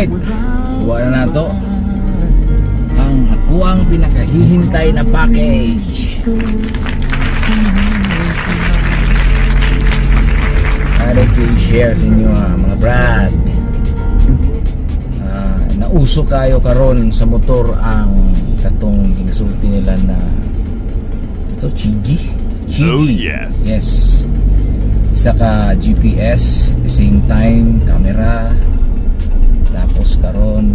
Alright, buwa na nato ang ako ang pinakahihintay na package. Ano ko i-share sa inyo mga brad. Nauso kayo karon sa motor ang katong ginasulti nila na ito, Chigi. Oh, yes. Yes. Isa ka GPS, at the same time camera. Tapos karon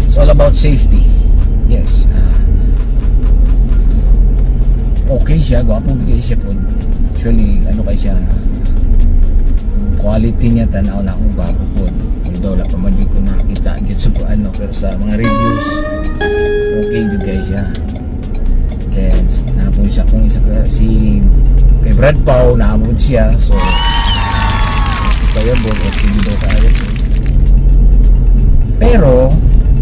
it's all about safety. Yes. Okay siya, gwapo bigay siya po. Actually, ano kay siya, quality niya tanaw na akong gwapo po. Although wala pa man ko nakakita gets po ano, pero sa mga reviews okay bigay siya. Then napon siya kung isa ka si kay Brad Pau, naamod siya. So kaya bon okay daw kayo. Pero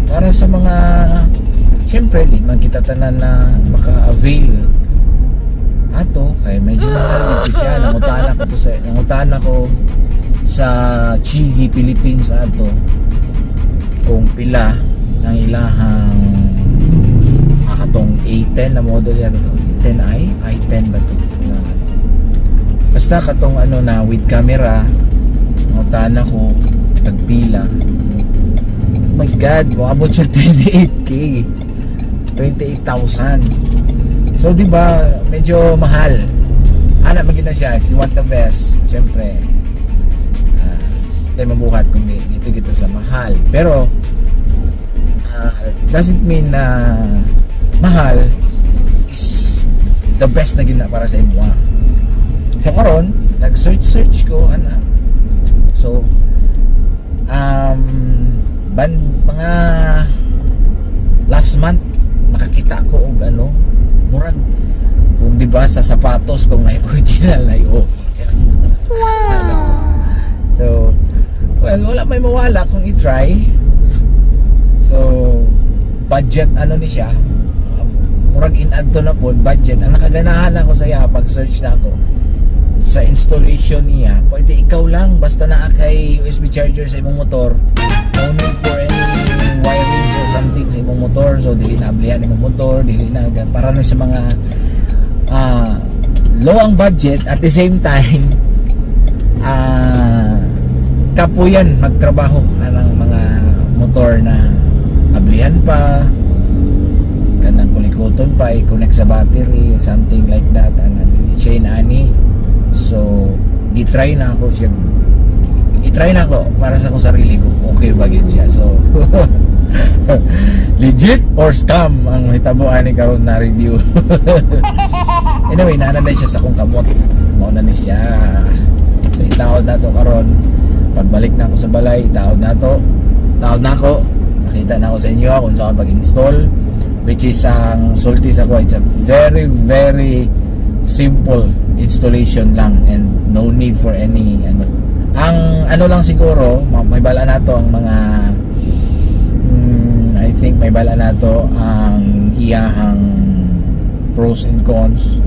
para sa mga syempre di man kita tanan na maka-avail ato kay medyo mahal din siya. Nangutan ako sa Chigi Philippines ato kung pila ng ilahang katong A10 na model yan to. 10i, i10 ba to? Basta katong ano na with camera. Nangutan ako tagpila. Oh my god, abot siya 28k, 28,000. So diba medyo mahal. Anak maganda siya if you want the best. Siyempre tayo mabuhat kung dito kita sa mahal. Pero doesn't mean na mahal is the best na gina para sa imo. So karon nag-search ko ana. So mga last month nakakita ko og ano murag kung di ba sa sapatos kung may original na yo. Wow. So well, wala may mawala kung i-try. So budget ano ni siya, murag in-add to na po budget. Ang nakaganahan ako sa iya pag search na ako sa installation niya, pwede ikaw lang basta naa kay USB charger sa imong motor, no need for any wirings or something sa imong motor. So dili na ablihan imong motor, dili na para no sa mga low ang budget at the same time kapuyan magtrabaho ng mga motor na ablihan pa kanang kulikoton pa i-connect sa battery something like that siya inani. So i-try na ako para sa akong sarili ko okay ba gid siya. So legit or scam ang hitabuan ni karon na review. Anyway, naanay siya sa akong kamot. Mao na ni siya. So itawod na to karon. Pagbalik na ako sa balay, itawod na to. Tawod na ako. Nakita na ako sa inyo kung saan pag-install, which is ang sulti sa ko. It's a very very simple installation lang and no need for any ano. Ang ano lang siguro, may bala na to ang mga I think may bala na to ang iyahang pros and cons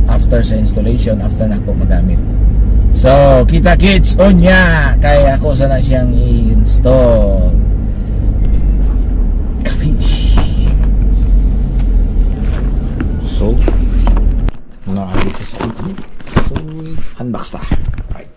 after sa installation, after na ako magamit. So kita kids onya kaya ako sana siyang i-install. Kapish. So naabot sa sakit. So unbox ta. Right.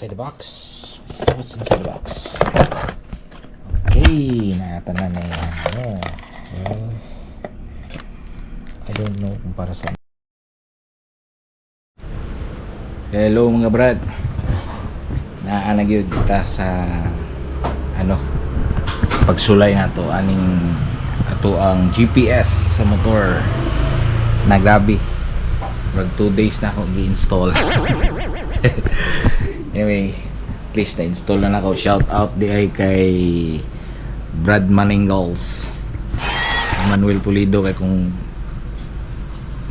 Inside the box. What's inside the box? Okay, nakatanan na yan. I don't know kung para sa Hello mga brad. Naanag yun kita sa ano pagsulay na to aning ato ang GPS sa motor na grabe. Rag 2 days na ako i-install. Anyway, at least na-install na ako. Shout out di ay kay Brad Maningals, Manuel Pulido, kay kung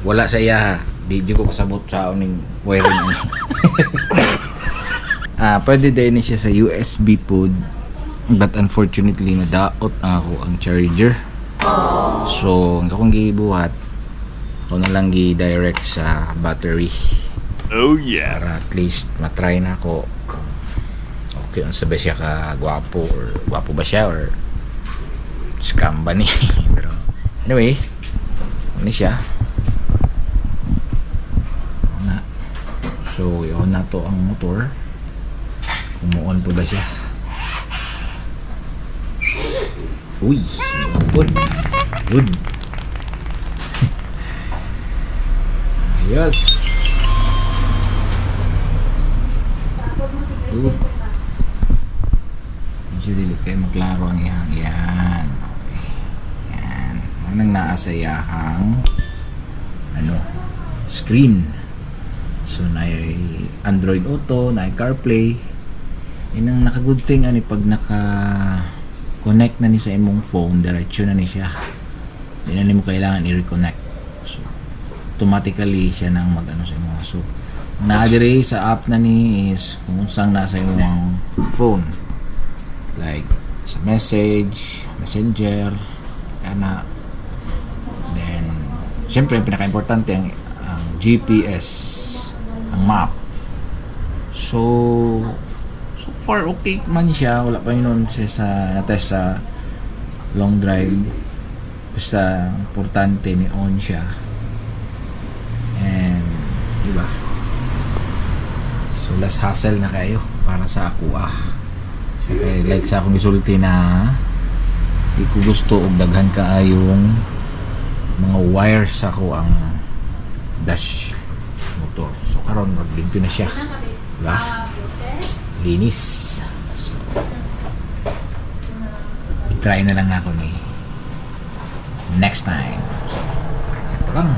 wala sa iya di ko kasabot sa uning wiring. Pwede din siya sa USB pod, but unfortunately nadaot ako ang charger. So ang akong gibuhat, ako na lang gi-direct sa battery. Oh yeah. Para at least matry na ako. Okay, ang sabi siya ka gwapo or gwapo ba siya or scam ba ni? Pero anyway, ano siya? Na. So, yun na to ang motor. Umuon po ba siya? Uy, good. Good. Yes. Good. Medyo dili kayo maklaro ang iyang yan. Okay. Yan. Manang naasayahang ano, screen. So, na Android Auto, na CarPlay. Yan ang naka-good thing ani pag naka-connect na ni sa imong phone, diretso na ni siya. Hindi na ni mo kailangan i-reconnect. So, automatically siya nang mag-ano sa imong. So, na-adire sa app na ni is kung saan nasa imong phone. Like, sa message, messenger, kana. Then, syempre, pinaka-importante ang GPS, ang map. So far okay man siya, wala pa yun siya sa natest sa long drive. Basta importante ni on siya. And diba, so less hassle na kayo para sa ako so, like sa akong isulti na di ko gusto og daghan kaayong mga wires sa ako ang dash motor. So karon maglimpyo na siya, diba? Linis. So, i-try na lang ako ni next time. So, ito lang.